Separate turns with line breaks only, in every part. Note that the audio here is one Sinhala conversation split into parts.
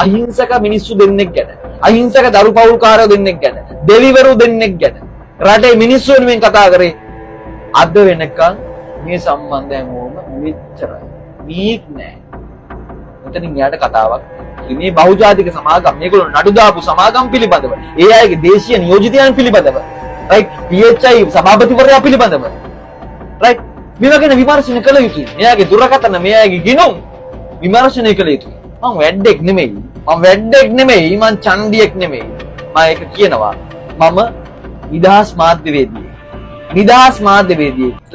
අහිංසක මිනිස්සු දෙන්නෙක් ගැන, අහිංසක දරු පවුල්කාරයෝ දෙන්නෙක් ගැන, දෙවිවරු දෙන්නෙක් ගැන රටේ මිනිස්සු වෙනුවෙන් කතා කරේ. අද වෙනකන් මේ සම්බන්ධයෙන් ඕම මෙච්චරයි. මේක් නෑ. මෙතනින් යාට කතාවක්. මේ බහුජාතික සමාගම් මේගොල්ලෝ නඩු දාපු සමාගම් පිළිබඳව, ඒ අයගේ දේශීය නියෝජිතයන් පිළිබඳව, රයිට්, PHI සභාපතිවරයා පිළිබඳව, රයිට්, මේවා ගැන විමර්ශන කළ යුතුයි. මෙයාගේ දුරකථන, මෙයාගේ ගිණුම් විමර්ශනය කළ යුතුයි. මම වැඩෙක් නෙමෙයි, මම චණ්ඩියෙක් නෙමෙයි. මම ඒක කියනවා. මම නිදහස් මාධ්‍යවේදියෙක්.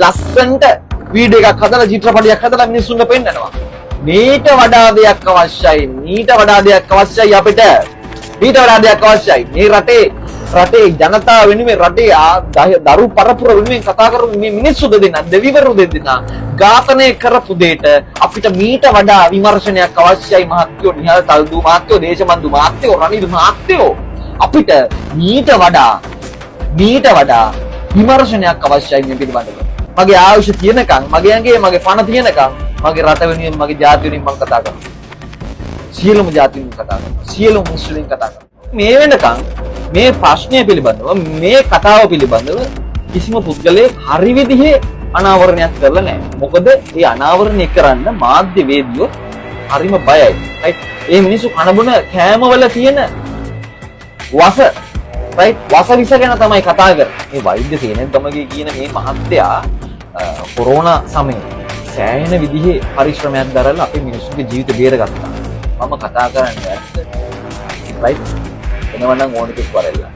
ලස්සනට වීඩියෝ එකක් හදලා චිත්‍රපටයක් හදලා මිනිස්සුන්ට පෙන්නනවා. මීට වඩා දෙයක් අවශ්‍යයි. අපිට මීට වඩා දෙයක් අවශ්‍යයි. මේ රටේ ජනතාව වෙනුවෙන්, රටේ දරු පරපුර වෙනුවෙන් කතා කරපු මේ මිනිස්සු දෙන්නා, දෙවිවරු දෙන්නා ඝාතනය කරපු දෙයට අපිට මීට වඩා විමර්ශනයක් අවශ්‍යයි මහත්තයෝ, නිහාල් තල්දු මහත්තයෝ, දේශබන්දු මහත්තයෝ, රනිල් මහත්තයෝ. අපිට මීට වඩා විමර්ශනයක් අවශ්‍යයි මේ පිළිබඳව. මගේ ආයුෂ තියෙනකන්, මගේ ඇඟේ මගේ පණ තියෙනකන්, මගේ රට වෙනුවෙන්, මගේ ජාතිය වෙනුවෙන් මම කතා කරනවා. සියලුම ජාතීන් කතා කරනවා. සියලුම මුස්ලිම් කතා කරනවා. මේ වෙනකන් මේ ප්‍රශ්නය පිළිබඳව, මේ කතාව පිළිබඳව කිසිම පුද්ගලයෙක් හරි විදිහේ අනාවරණයක් කරලා නැහැ. මොකද මේ අනාවරණය කරන්න මාධ්‍යවේදියෝ හරිම බයයි. රයිට්? මේ මිනිස්සු කනබුන කෑමවල තියෙන වස, රයිට්, වස විස ගැන තමයි කතා කරන්නේ. මේ වෛද්‍ය සේනෙද්දමගේ කියන මේ මහත්තයා කොරෝනා සමයේ සෑහෙන විදිහේ පරිශ්‍රමයක් දරලා අපේ මිනිස්සුන්ගේ ජීවිත බේරගත්තා. මම කතා කරන්නේ ඇත්ත. රයිට්? එනවා නම් ඕනෙකෙක් වරෙල්ලා.